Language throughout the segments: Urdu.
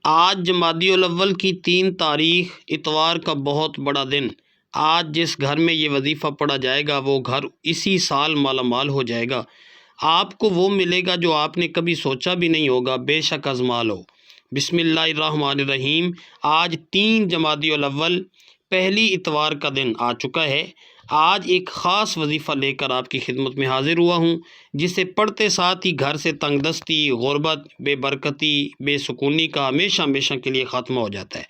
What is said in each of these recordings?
آج جمادی الاول کی 3 تاریخ اتوار کا بہت بڑا دن۔ آج جس گھر میں یہ وظیفہ پڑھا جائے گا وہ گھر اسی سال مالا مال ہو جائے گا۔ آپ کو وہ ملے گا جو آپ نے کبھی سوچا بھی نہیں ہوگا، بے شک ازما لو۔ بسم اللہ الرحمن الرحیم۔ آج 3 جمادی الاول پہلی اتوار کا دن آ چکا ہے۔ آج ایک خاص وظیفہ لے کر آپ کی خدمت میں حاضر ہوا ہوں، جسے پڑھتے ساتھ ہی گھر سے تنگ دستی، غربت، بے برکتی، بے سکونی کا ہمیشہ ہمیشہ کے لیے خاتمہ ہو جاتا ہے،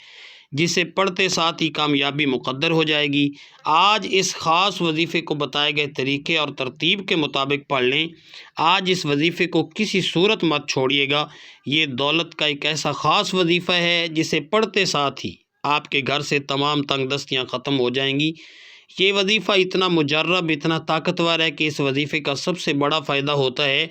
جسے پڑھتے ساتھ ہی کامیابی مقدر ہو جائے گی۔ آج اس خاص وظیفے کو بتائے گئے طریقے اور ترتیب کے مطابق پڑھ لیں۔ آج اس وظیفے کو کسی صورت مت چھوڑیے گا۔ یہ دولت کا ایک ایسا خاص وظیفہ ہے جسے پڑھتے ساتھ ہی آپ کے گھر سے تمام تنگ دستیاں ختم ہو جائیں گی۔ یہ وظیفہ اتنا مجرب، اتنا طاقتور ہے کہ اس وظیفے کا سب سے بڑا فائدہ ہوتا ہے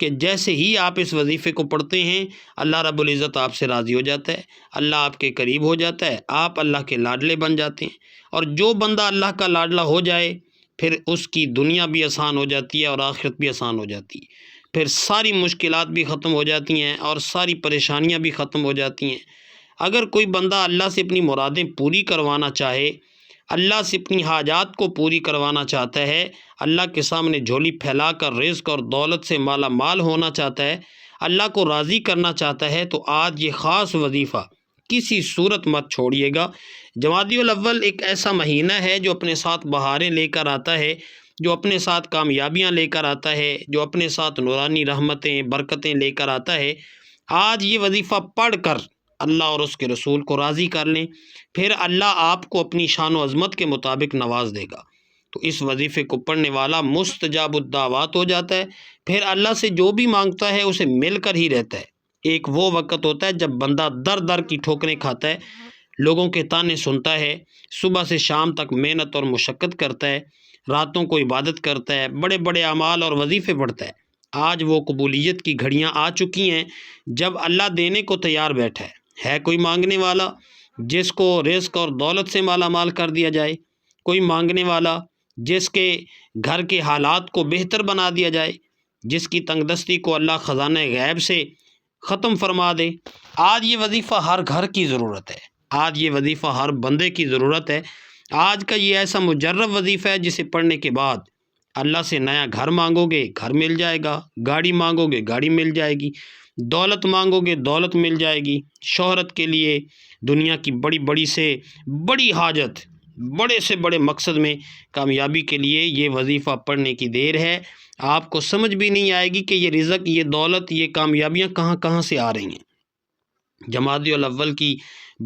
کہ جیسے ہی آپ اس وظیفے کو پڑھتے ہیں، اللہ رب العزت آپ سے راضی ہو جاتا ہے، اللہ آپ کے قریب ہو جاتا ہے، آپ اللہ کے لاڈلے بن جاتے ہیں۔ اور جو بندہ اللہ کا لاڈلا ہو جائے پھر اس کی دنیا بھی آسان ہو جاتی ہے اور آخرت بھی آسان ہو جاتی ہے، پھر ساری مشکلات بھی ختم ہو جاتی ہیں اور ساری پریشانیاں بھی ختم ہو جاتی ہیں۔ اگر کوئی بندہ اللہ سے اپنی مرادیں پوری کروانا چاہے، اللہ سے اپنی حاجات کو پوری کروانا چاہتا ہے، اللہ کے سامنے جھولی پھیلا کر رزق اور دولت سے مالا مال ہونا چاہتا ہے، اللہ کو راضی کرنا چاہتا ہے، تو آج یہ خاص وظیفہ کسی صورت مت چھوڑیے گا۔ جمادی الاول ایک ایسا مہینہ ہے جو اپنے ساتھ بہاریں لے کر آتا ہے، جو اپنے ساتھ کامیابیاں لے کر آتا ہے، جو اپنے ساتھ نورانی رحمتیں، برکتیں لے کر آتا ہے۔ آج یہ وظیفہ پڑھ کر اللہ اور اس کے رسول کو راضی کر لیں، پھر اللہ آپ کو اپنی شان و عظمت کے مطابق نواز دے گا۔ تو اس وظیفے کو پڑھنے والا مستجاب الدعوات ہو جاتا ہے، پھر اللہ سے جو بھی مانگتا ہے اسے مل کر ہی رہتا ہے۔ ایک وہ وقت ہوتا ہے جب بندہ در در کی ٹھوکریں کھاتا ہے، لوگوں کے طعنے سنتا ہے، صبح سے شام تک محنت اور مشقت کرتا ہے، راتوں کو عبادت کرتا ہے، بڑے بڑے اعمال اور وظیفے پڑھتا ہے۔ آج وہ قبولیت کی گھڑیاں آ چکی ہیں جب اللہ دینے کو تیار بیٹھا ہے کوئی مانگنے والا جس کو رزق اور دولت سے مالا مال کر دیا جائے، کوئی مانگنے والا جس کے گھر کے حالات کو بہتر بنا دیا جائے، جس کی تنگ دستی کو اللہ خزانہ غیب سے ختم فرما دے۔ آج یہ وظیفہ ہر گھر کی ضرورت ہے، آج یہ وظیفہ ہر بندے کی ضرورت ہے۔ آج کا یہ ایسا مجرب وظیفہ ہے جسے پڑھنے کے بعد اللہ سے نیا گھر مانگو گے گھر مل جائے گا، گاڑی مانگو گے گاڑی مل جائے گی، دولت مانگو گے دولت مل جائے گی، شہرت کے لیے، دنیا کی بڑی بڑی سے بڑی حاجت، بڑے سے بڑے مقصد میں کامیابی کے لیے یہ وظیفہ پڑھنے کی دیر ہے۔ آپ کو سمجھ بھی نہیں آئے گی کہ یہ رزق، یہ دولت، یہ کامیابیاں کہاں کہاں سے آ رہی ہیں۔ جمادی الاول کی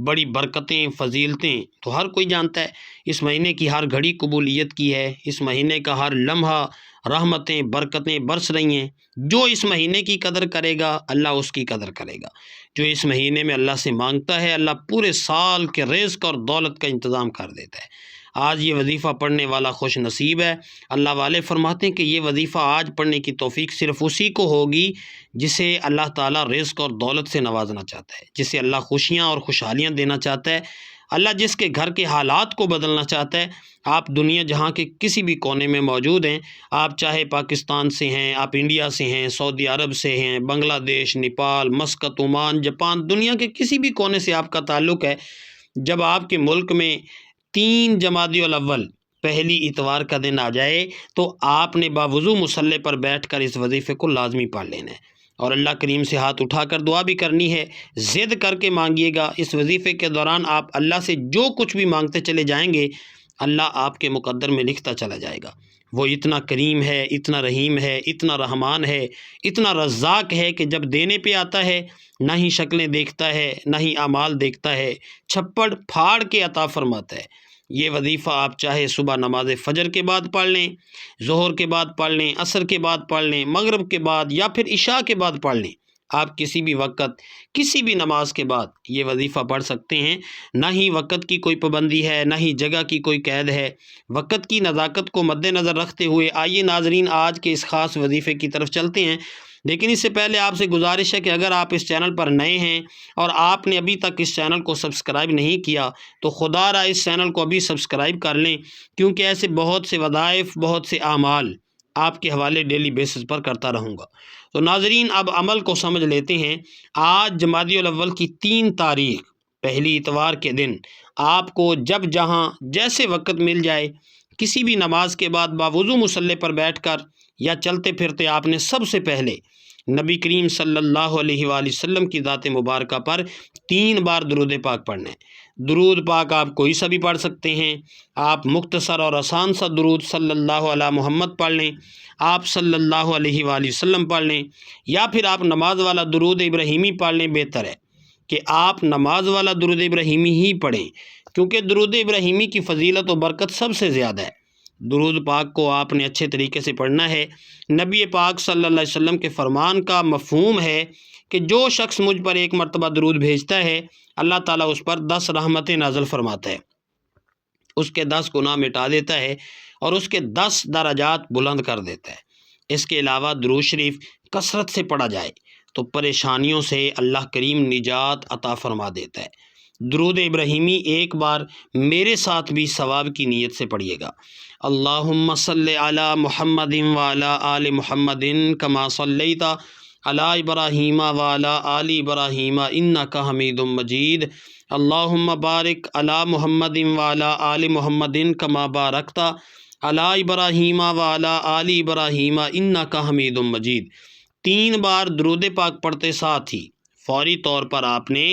بڑی برکتیں، فضیلتیں تو ہر کوئی جانتا ہے۔ اس مہینے کی ہر گھڑی قبولیت کی ہے، اس مہینے کا ہر لمحہ رحمتیں، برکتیں برس رہی ہیں۔ جو اس مہینے کی قدر کرے گا اللہ اس کی قدر کرے گا۔ جو اس مہینے میں اللہ سے مانگتا ہے اللہ پورے سال کے رزق اور دولت کا انتظام کر دیتا ہے۔ آج یہ وظیفہ پڑھنے والا خوش نصیب ہے۔ اللہ والے فرماتے ہیں کہ یہ وظیفہ آج پڑھنے کی توفیق صرف اسی کو ہوگی جسے اللہ تعالیٰ رزق اور دولت سے نوازنا چاہتا ہے، جسے اللہ خوشیاں اور خوشحالیاں دینا چاہتا ہے، اللہ جس کے گھر کے حالات کو بدلنا چاہتا ہے۔ آپ دنیا جہاں کے کسی بھی کونے میں موجود ہیں، آپ چاہے پاکستان سے ہیں، آپ انڈیا سے ہیں، سعودی عرب سے ہیں، بنگلہ دیش، نیپال، مسقط، عمان، جاپان، دنیا کے کسی بھی کونے سے آپ کا تعلق ہے، جب آپ کے ملک میں 3 جمادی الاول پہلی اتوار کا دن آ جائے تو آپ نے باوضو مصلی پر بیٹھ کر اس وظیفے کو لازمی پڑھ لینا ہے، اور اللہ کریم سے ہاتھ اٹھا کر دعا بھی کرنی ہے۔ ضد کر کے مانگیے گا۔ اس وظیفے کے دوران آپ اللہ سے جو کچھ بھی مانگتے چلے جائیں گے اللہ آپ کے مقدر میں لکھتا چلا جائے گا۔ وہ اتنا کریم ہے، اتنا رحیم ہے، اتنا رحمان ہے، اتنا رزاق ہے کہ جب دینے پہ آتا ہے نہ ہی شکلیں دیکھتا ہے نہ ہی اعمال دیکھتا ہے، چھپڑ پھاڑ کے عطا فرماتا ہے۔ یہ وظیفہ آپ چاہے صبح نماز فجر کے بعد پڑھ لیں، ظہر کے بعد پڑھ لیں، عصر کے بعد پڑھ لیں، مغرب کے بعد یا پھر عشاء کے بعد پڑھ لیں۔ آپ کسی بھی وقت، کسی بھی نماز کے بعد یہ وظیفہ پڑھ سکتے ہیں۔ نہ ہی وقت کی کوئی پابندی ہے، نہ ہی جگہ کی کوئی قید ہے۔ وقت کی نزاکت کو مد نظر رکھتے ہوئے آئیے ناظرین آج کے اس خاص وظیفے کی طرف چلتے ہیں۔ لیکن اس سے پہلے آپ سے گزارش ہے کہ اگر آپ اس چینل پر نئے ہیں اور آپ نے ابھی تک اس چینل کو سبسکرائب نہیں کیا تو خدا را اس چینل کو ابھی سبسکرائب کر لیں، کیونکہ ایسے بہت سے وظائف، بہت سے اعمال آپ کے حوالے ڈیلی بیسس پر کرتا رہوں گا۔ تو ناظرین اب عمل کو سمجھ لیتے ہیں۔ آج جمادی الاول کی 3 تاریخ پہلی اتوار کے دن آپ کو جب جہاں جیسے وقت مل جائے کسی بھی نماز کے بعد باوضو مصلی پر بیٹھ کر یا چلتے پھرتے آپ نے سب سے پہلے نبی کریم صلی اللہ علیہ وآلہ وسلم کی ذات مبارکہ پر 3 بار درود پاک پڑھنا ہے۔ درود پاک آپ کوئی سا بھی پڑھ سکتے ہیں، آپ مختصر اور آسان سا درود صلی اللہ علی محمد پڑھ لیں، آپ صلی اللہ علیہ وآلہ وسلم پڑھ لیں، یا پھر آپ نماز والا درود ابراہیمی پڑھ لیں۔ بہتر ہے کہ آپ نماز والا درود ابراہیمی ہی پڑھیں، کیونکہ درود ابراہیمی کی فضیلت و برکت سب سے زیادہ ہے۔ درود پاک کو آپ نے اچھے طریقے سے پڑھنا ہے۔ نبی پاک صلی اللہ علیہ وسلم کے فرمان کا مفہوم ہے کہ جو شخص مجھ پر 1 مرتبہ درود بھیجتا ہے اللہ تعالیٰ اس پر 10 رحمتیں نازل فرماتا ہے، اس کے 10 گناہ مٹا دیتا ہے اور اس کے 10 درجات بلند کر دیتا ہے۔ اس کے علاوہ درود شریف کثرت سے پڑھا جائے تو پریشانیوں سے اللہ کریم نجات عطا فرما دیتا ہے۔ درود ابراہیمی ایک بار میرے ساتھ بھی ثواب کی نیت سے پڑھیے گا۔ اللہم صلی علی محمد وعلی آل محمد کما صلیت علی ابراہیم وعلی آل ابراہیم انک حمید مجید۔ اللہم بارک علی محمد وعلی آل محمد کما بارکت علی ابراہیم وعلی آل ابراہیم انک حمید مجید۔ 3 بار درود پاک پڑھتے ساتھ ہی فوری طور پر آپ نے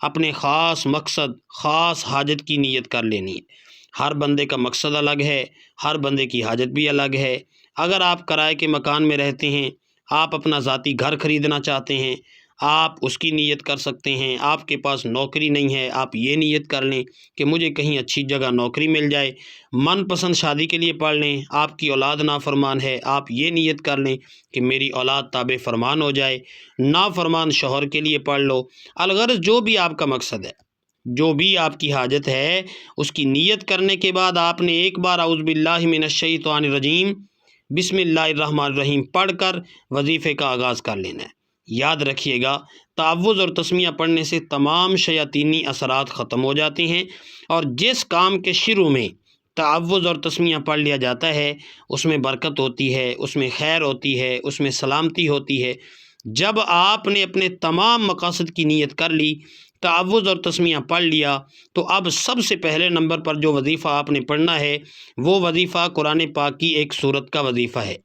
اپنے خاص مقصد، خاص حاجت کی نیت کر لینی ہے۔ ہر بندے کا مقصد الگ ہے، ہر بندے کی حاجت بھی الگ ہے۔ اگر آپ کرائے کے مکان میں رہتے ہیں، آپ اپنا ذاتی گھر خریدنا چاہتے ہیں، آپ اس کی نیت کر سکتے ہیں۔ آپ کے پاس نوکری نہیں ہے، آپ یہ نیت کر لیں کہ مجھے کہیں اچھی جگہ نوکری مل جائے۔ من پسند شادی کے لیے پڑھ لیں۔ آپ کی اولاد نافرمان ہے، آپ یہ نیت کر لیں کہ میری اولاد تابع فرمان ہو جائے۔ نافرمان شوہر کے لیے پڑھ لو۔ الغرض جو بھی آپ کا مقصد ہے، جو بھی آپ کی حاجت ہے، اس کی نیت کرنے کے بعد آپ نے 1 بار اعوذ باللہ من الشیطان الرجیم بسم اللہ الرحمن الرحیم پڑھ کر وظیفے کا آغاز کر لینا ہے۔ یاد رکھیے گا، تعوذ اور تسمیہ پڑھنے سے تمام شیاطینی اثرات ختم ہو جاتے ہیں، اور جس کام کے شروع میں تعوذ اور تسمیہ پڑھ لیا جاتا ہے اس میں برکت ہوتی ہے، اس میں خیر ہوتی ہے، اس میں سلامتی ہوتی ہے۔ جب آپ نے اپنے تمام مقاصد کی نیت کر لی، تعوذ اور تسمیہ پڑھ لیا، تو اب سب سے پہلے نمبر پر جو وظیفہ آپ نے پڑھنا ہے وہ وظیفہ قرآن پاک کی ایک سورت کا وظیفہ ہے۔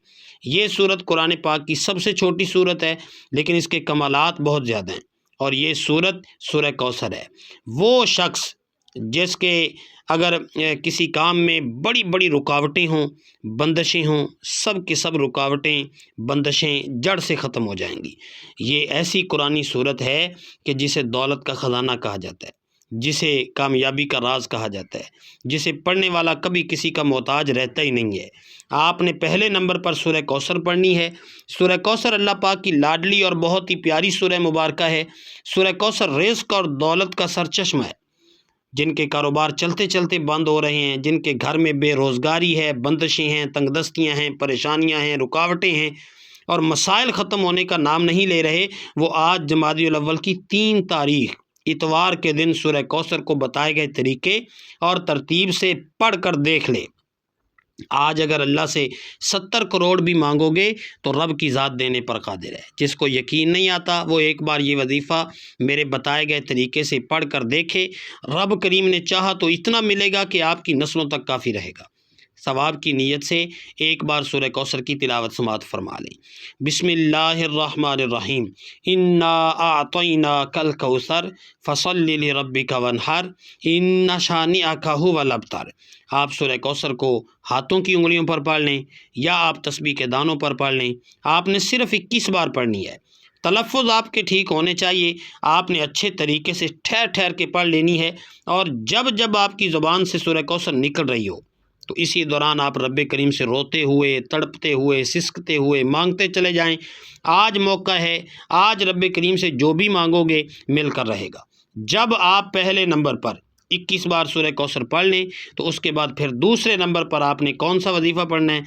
یہ سورت قرآن پاک کی سب سے چھوٹی سورت ہے، لیکن اس کے کمالات بہت زیادہ ہیں، اور یہ سورت سورہ کوثر ہے۔ وہ شخص جس کے اگر کسی کام میں بڑی بڑی رکاوٹیں ہوں، بندشیں ہوں، سب کی سب رکاوٹیں، بندشیں جڑ سے ختم ہو جائیں گی۔ یہ ایسی قرآنی صورت ہے کہ جسے دولت کا خزانہ کہا جاتا ہے، جسے کامیابی کا راز کہا جاتا ہے، جسے پڑھنے والا کبھی کسی کا محتاج رہتا ہی نہیں ہے۔ آپ نے پہلے نمبر پر سورہ کوثر پڑھنی ہے۔ سورہ کوثر اللہ پاک کی لاڈلی اور بہت ہی پیاری سورہ مبارکہ ہے۔ سورہ کوثر رزق اور دولت کا سرچشمہ ہے۔ جن کے کاروبار چلتے چلتے بند ہو رہے ہیں، جن کے گھر میں بے روزگاری ہے، بندشیں ہیں، تنگ دستیاں ہیں، پریشانیاں ہیں، رکاوٹیں ہیں، اور مسائل ختم ہونے کا نام نہیں لے رہے، وہ آج جمادی الاول کی 3 تاریخ اتوار کے دن سورہ کوثر کو بتائے گئے طریقے اور ترتیب سے پڑھ کر دیکھ لے۔ آج اگر اللہ سے 70 کروڑ بھی مانگو گے تو رب کی ذات دینے پر قادر ہے۔ جس کو یقین نہیں آتا وہ ایک بار یہ وظیفہ میرے بتائے گئے طریقے سے پڑھ کر دیکھے، رب کریم نے چاہا تو اتنا ملے گا کہ آپ کی نسلوں تک کافی رہے گا۔ ثواب کی نیت سے ایک بار سورہ کوثر کی تلاوت سماعت فرما لیں۔ بسم اللہ الرحمن الرحیم، انا اعطیناک الکوثر فصل لربک وانحر ان شانئک ھو الابتر۔ آپ سورہ کوثر کو ہاتھوں کی انگلیوں پر پڑھ لیں یا آپ تسبیح کے دانوں پر پڑھ لیں۔ آپ نے صرف 21 بار پڑھنی ہے۔ تلفظ آپ کے ٹھیک ہونے چاہیے، آپ نے اچھے طریقے سے ٹھہر ٹھہر کے پڑھ لینی ہے، اور جب جب آپ کی زبان سے سورہ کوثر نکل رہی ہو تو اسی دوران آپ رب کریم سے روتے ہوئے، تڑپتے ہوئے، سسکتے ہوئے مانگتے چلے جائیں۔ آج موقع ہے، آج رب کریم سے جو بھی مانگو گے مل کر رہے گا۔ جب آپ پہلے نمبر پر 21 بار سورہ کوثر پڑھ لیں تو اس کے بعد پھر دوسرے نمبر پر آپ نے کون سا وظیفہ پڑھنا ہے؟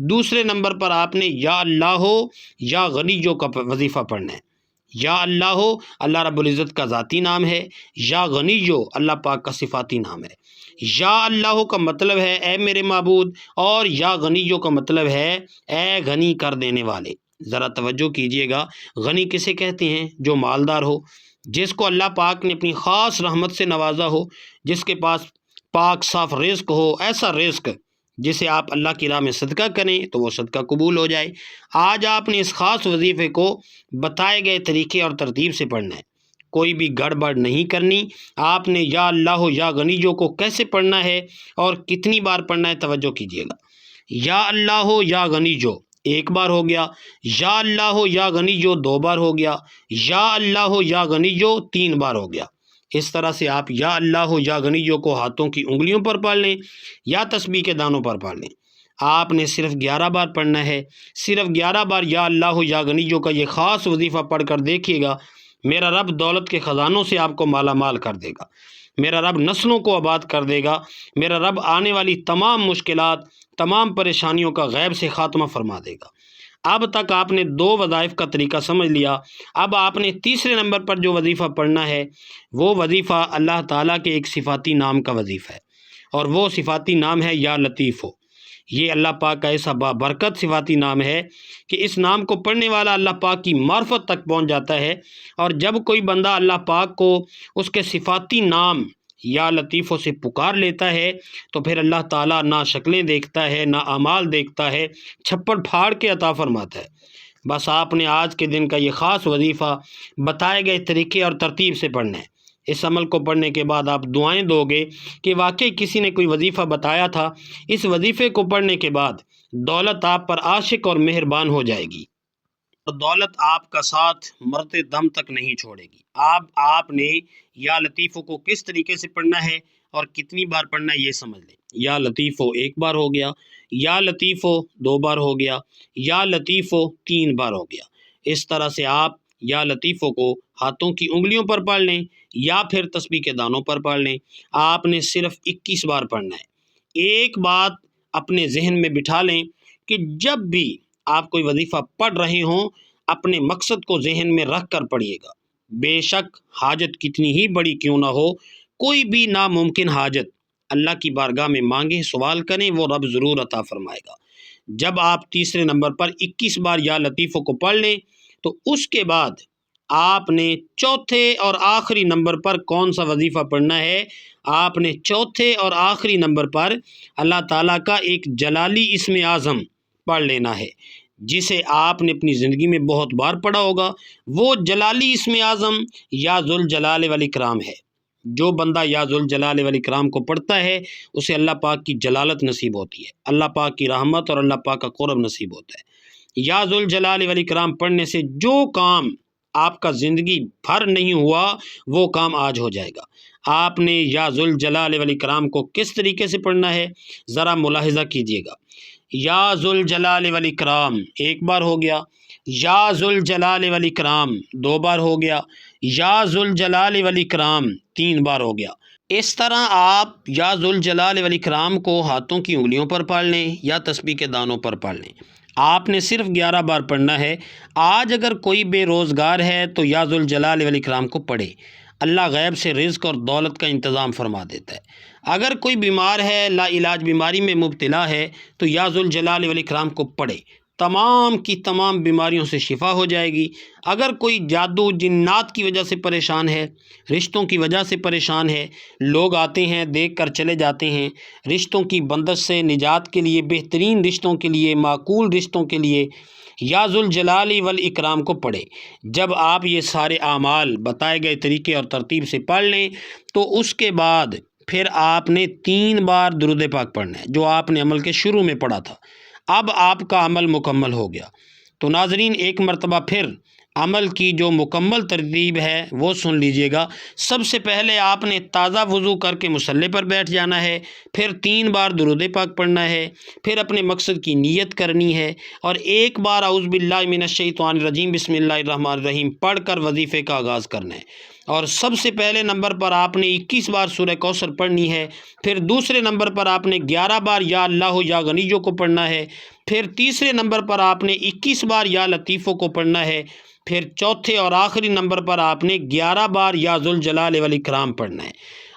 دوسرے نمبر پر آپ نے یا اللہ ہو یا غنیجو کا وظیفہ پڑھنا ہے۔ یا اللہ ہو اللہ رب العزت کا ذاتی نام ہے، یا غنیجو اللہ پاک کا صفاتی نام ہے۔ یا اللہ کا مطلب ہے اے میرے معبود، اور یا غنیجو کا مطلب ہے اے غنی کر دینے والے، ذرا توجہ کیجئے گا، غنی کسے کہتے ہیں؟ جو مالدار ہو، جس کو اللہ پاک نے اپنی خاص رحمت سے نوازا ہو، جس کے پاس پاک صاف رزق ہو، ایسا رزق جسے آپ اللہ کی راہ میں صدقہ کریں تو وہ صدقہ قبول ہو جائے۔ آج آپ نے اس خاص وظیفے کو بتائے گئے طریقے اور ترتیب سے پڑھنا ہے، کوئی بھی گڑبڑ نہیں کرنی۔ آپ نے یا اللہ یا غنیجو کو کیسے پڑھنا ہے اور کتنی بار پڑھنا ہے، توجہ کیجیے گا۔ یا اللہ یا غنیجو ایک بار ہو گیا، یا اللہ یا غنیجو دو بار ہو گیا، یا اللہ یا غنیجو تین بار ہو گیا۔ اس طرح سے آپ یا اللہ یا غنیجو کو ہاتھوں کی انگلیوں پر پڑھ لیں یا تسبیح کے دانوں پر پڑھ لیں۔ آپ نے صرف 11 بار پڑھنا ہے، صرف 11 بار یا اللہ یا غنیجو کا یہ خاص وظیفہ پڑھ کر دیکھیے گا، میرا رب دولت کے خزانوں سے آپ کو مالا مال کر دے گا، میرا رب نسلوں کو آباد کر دے گا، میرا رب آنے والی تمام مشکلات، تمام پریشانیوں کا غیب سے خاتمہ فرما دے گا۔ اب تک آپ نے 2 وظائف کا طریقہ سمجھ لیا، اب آپ نے تیسرے نمبر پر جو وظیفہ پڑھنا ہے وہ وظیفہ اللہ تعالیٰ کے ایک صفاتی نام کا وظیفہ ہے، اور وہ صفاتی نام ہے یا لطیف ہو۔ یہ اللہ پاک کا ایسا بابرکت صفاتی نام ہے کہ اس نام کو پڑھنے والا اللہ پاک کی معرفت تک پہنچ جاتا ہے، اور جب کوئی بندہ اللہ پاک کو اس کے صفاتی نام یا لطیفوں سے پکار لیتا ہے تو پھر اللہ تعالیٰ نہ شکلیں دیکھتا ہے نہ اعمال دیکھتا ہے، چھپڑ پھاڑ کے عطا فرماتا ہے۔ بس آپ نے آج کے دن کا یہ خاص وظیفہ بتائے گئے طریقے اور ترتیب سے پڑھنا ہے۔ اس عمل کو پڑھنے کے بعد آپ دعائیں دو گے کہ واقعی کسی نے کوئی وظیفہ بتایا تھا، اس وظیفے کو پڑھنے کے بعد دولت آپ پر عاشق اور مہربان ہو جائے گی، اور دولت آپ کا ساتھ مرتے دم تک نہیں چھوڑے گی۔ آپ نے یا لطیفوں کو کس طریقے سے پڑھنا ہے اور کتنی بار پڑھنا ہے یہ سمجھ لیں۔ یا لطیفو ایک بار ہو گیا، یا لطیفو دو بار ہو گیا، یا لطیفو تین بار ہو گیا۔ اس طرح سے آپ یا لطیفوں کو ہاتھوں کی انگلیوں پر پڑھ لیں یا پھر تسبیح کے دانوں پر پڑھ لیں۔ آپ نے صرف 21 بار پڑھنا ہے۔ ایک بات اپنے ذہن میں بٹھا لیں کہ جب بھی آپ کوئی وظیفہ پڑھ رہے ہوں اپنے مقصد کو ذہن میں رکھ کر پڑھیے گا۔ بے شک حاجت کتنی ہی بڑی کیوں نہ ہو، کوئی بھی ناممکن حاجت اللہ کی بارگاہ میں مانگیں، سوال کریں، وہ رب ضرور عطا فرمائے گا۔ جب آپ تیسرے نمبر پر 21 بار یا لطیفوں کو پڑھ لیں تو اس کے بعد آپ نے چوتھے اور آخری نمبر پر کون سا وظیفہ پڑھنا ہے؟ آپ نے چوتھے اور آخری نمبر پر اللہ تعالیٰ کا ایک جلالی اسم اعظم پڑھ لینا ہے، جسے آپ نے اپنی زندگی میں بہت بار پڑھا ہوگا۔ وہ جلالی اسم اعظم یا ذوالجلال والاکرام ہے۔ جو بندہ یا ذوالجلال والاکرام کو پڑھتا ہے اسے اللہ پاک کی جلالت نصیب ہوتی ہے، اللہ پاک کی رحمت اور اللہ پاک کا قرب نصیب ہوتا ہے۔ یا ذوالجلال والاکرام پڑھنے سے جو کام آپ کا زندگی بھر نہیں ہوا وہ کام آج ہو جائے گا۔ آپ نے یا ذوالجلال والاکرام کو کس طریقے سے پڑھنا ہے ذرا ملاحظہ کیجیے گا۔ یا ذوالجلال والاکرام ایک بار ہو گیا، یا ذوالجلال والاکرام دو بار ہو گیا، یا ذوالجلال والاکرام تین بار ہو گیا۔ اس طرح آپ یا ذوالجلال والاکرام کو ہاتھوں کی انگلیوں پر پڑھ لیں یا تسبیح کے دانوں پر پڑھ لیں۔ آپ نے صرف 11 بار پڑھنا ہے۔ آج اگر کوئی بے روزگار ہے تو یا ذوالجلال والاکرام کو پڑھے، اللہ غیب سے رزق اور دولت کا انتظام فرما دیتا ہے۔ اگر کوئی بیمار ہے، لا علاج بیماری میں مبتلا ہے تو یا ذوالجلال والاکرام کو پڑھے، تمام کی تمام بیماریوں سے شفا ہو جائے گی۔ اگر کوئی جادو جنات کی وجہ سے پریشان ہے، رشتوں کی وجہ سے پریشان ہے، لوگ آتے ہیں دیکھ کر چلے جاتے ہیں، رشتوں کی بندش سے نجات کے لیے، بہترین رشتوں کے لیے، معقول رشتوں کے لیے یا ذوالجلال والاکرام کو پڑھے۔ جب آپ یہ سارے اعمال بتائے گئے طریقے اور ترتیب سے پڑھ لیں تو اس کے بعد پھر آپ نے 3 بار درود پاک پڑھنا ہے، جو آپ نے عمل کے شروع میں پڑھا تھا۔ اب آپ کا عمل مکمل ہو گیا۔ تو ناظرین ایک مرتبہ پھر عمل کی جو مکمل ترتیب ہے وہ سن لیجئے گا۔ سب سے پہلے آپ نے تازہ وضو کر کے مصلی پر بیٹھ جانا ہے، پھر 3 بار درود پاک پڑھنا ہے، پھر اپنے مقصد کی نیت کرنی ہے، اور ایک بار اعوذ باللہ من الشیطان الرجیم بسم اللہ الرحمن الرحیم پڑھ کر وظیفے کا آغاز کرنا ہے۔ اور سب سے پہلے نمبر پر آپ نے 21 بار سورہ کوثر پڑھنی ہے، پھر دوسرے نمبر پر آپ نے 11 بار یا اللہ یا غنیجو کو پڑھنا ہے، پھر تیسرے نمبر پر آپ نے 21 بار یا لطیفوں کو پڑھنا ہے، پھر چوتھے اور آخری نمبر پر آپ نے 11 بار یا ذوالجلال والاکرام پڑھنا ہے۔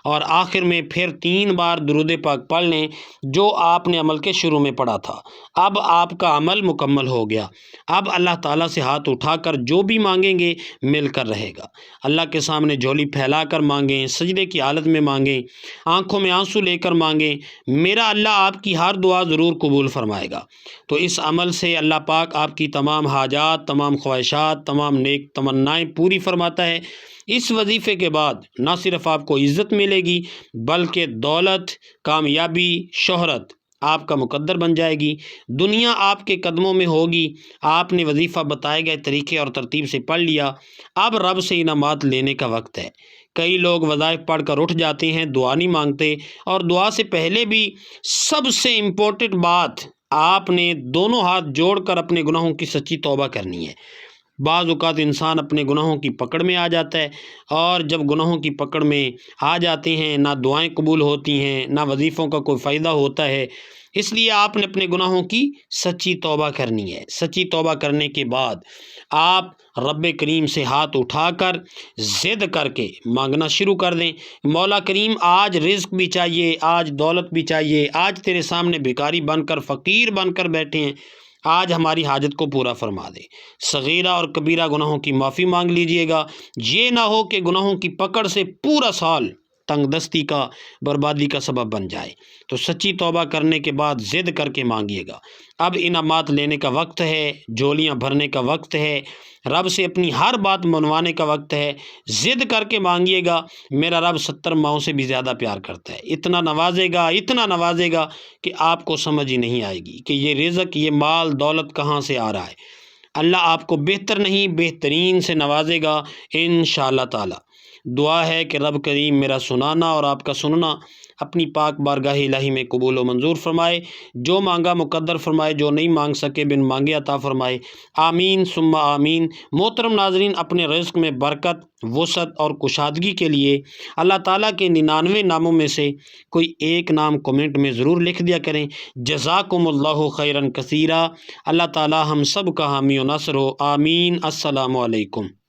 اور آخر میں پھر 3 بار درود پاک پڑھ لیں جو آپ نے عمل کے شروع میں پڑھا تھا۔ اب آپ کا عمل مکمل ہو گیا۔ اب اللہ تعالیٰ سے ہاتھ اٹھا کر جو بھی مانگیں گے مل کر رہے گا۔ اللہ کے سامنے جھولی پھیلا کر مانگیں، سجدے کی حالت میں مانگیں، آنکھوں میں آنسو لے کر مانگیں، میرا اللہ آپ کی ہر دعا ضرور قبول فرمائے گا۔ تو اس عمل سے اللہ پاک آپ کی تمام حاجات، تمام خواہشات، تمام نیک تمنائیں پوری فرماتا ہے۔ اس وظیفے کے بعد نہ صرف آپ کو عزت ملے گی بلکہ دولت، کامیابی، شہرت آپ کا مقدر بن جائے گی، دنیا آپ کے قدموں میں ہوگی۔ آپ نے وظیفہ بتائے گئے طریقے اور ترتیب سے پڑھ لیا، اب رب سے انعامات لینے کا وقت ہے۔ کئی لوگ وظائف پڑھ کر اٹھ جاتے ہیں، دعا نہیں مانگتے، اور دعا سے پہلے بھی سب سے امپورٹنٹ بات، آپ نے دونوں ہاتھ جوڑ کر اپنے گناہوں کی سچی توبہ کرنی ہے۔ بعض اوقات انسان اپنے گناہوں کی پکڑ میں آ جاتا ہے، اور جب گناہوں کی پکڑ میں آ جاتے ہیں نہ دعائیں قبول ہوتی ہیں، نہ وظیفوں کا کوئی فائدہ ہوتا ہے۔ اس لیے آپ نے اپنے گناہوں کی سچی توبہ کرنی ہے۔ سچی توبہ کرنے کے بعد آپ رب کریم سے ہاتھ اٹھا کر ضد کر کے مانگنا شروع کر دیں، مولا کریم آج رزق بھی چاہیے، آج دولت بھی چاہیے، آج تیرے سامنے بھکاری بن کر، فقیر بن کر بیٹھے ہیں، آج ہماری حاجت کو پورا فرما دے۔ صغیرہ اور کبیرہ گناہوں کی معافی مانگ لیجئے گا، یہ نہ ہو کہ گناہوں کی پکڑ سے پورا سال تنگ دستی کا، بربادی کا سبب بن جائے۔ تو سچی توبہ کرنے کے بعد ضد کر کے مانگیے گا۔ اب انعامات لینے کا وقت ہے، جھولیاں بھرنے کا وقت ہے، رب سے اپنی ہر بات منوانے کا وقت ہے۔ ضد کر کے مانگیے گا، میرا رب 70 ماؤں سے بھی زیادہ پیار کرتا ہے، اتنا نوازے گا کہ آپ کو سمجھ ہی نہیں آئے گی کہ یہ رزق، یہ مال دولت کہاں سے آ رہا ہے۔ اللہ آپ کو بہتر نہیں بہترین سے نوازے گا انشاءاللہ تعالی۔ دعا ہے کہ رب کریم میرا سنانا اور آپ کا سننا اپنی پاک بارگاہ الہی میں قبول و منظور فرمائے، جو مانگا مقدر فرمائے، جو نہیں مانگ سکے بن مانگے عطا فرمائے، آمین ثم آمین۔ محترم ناظرین، اپنے رزق میں برکت، وسعت اور کشادگی کے لیے اللہ تعالیٰ کے 99 ناموں میں سے کوئی ایک نام کمنٹ میں ضرور لکھ دیا کریں۔ جزاکم اللہ خیرا کثیرا۔ اللہ تعالیٰ ہم سب کا حامی و ناصر ہو، آمین۔ السلام علیکم۔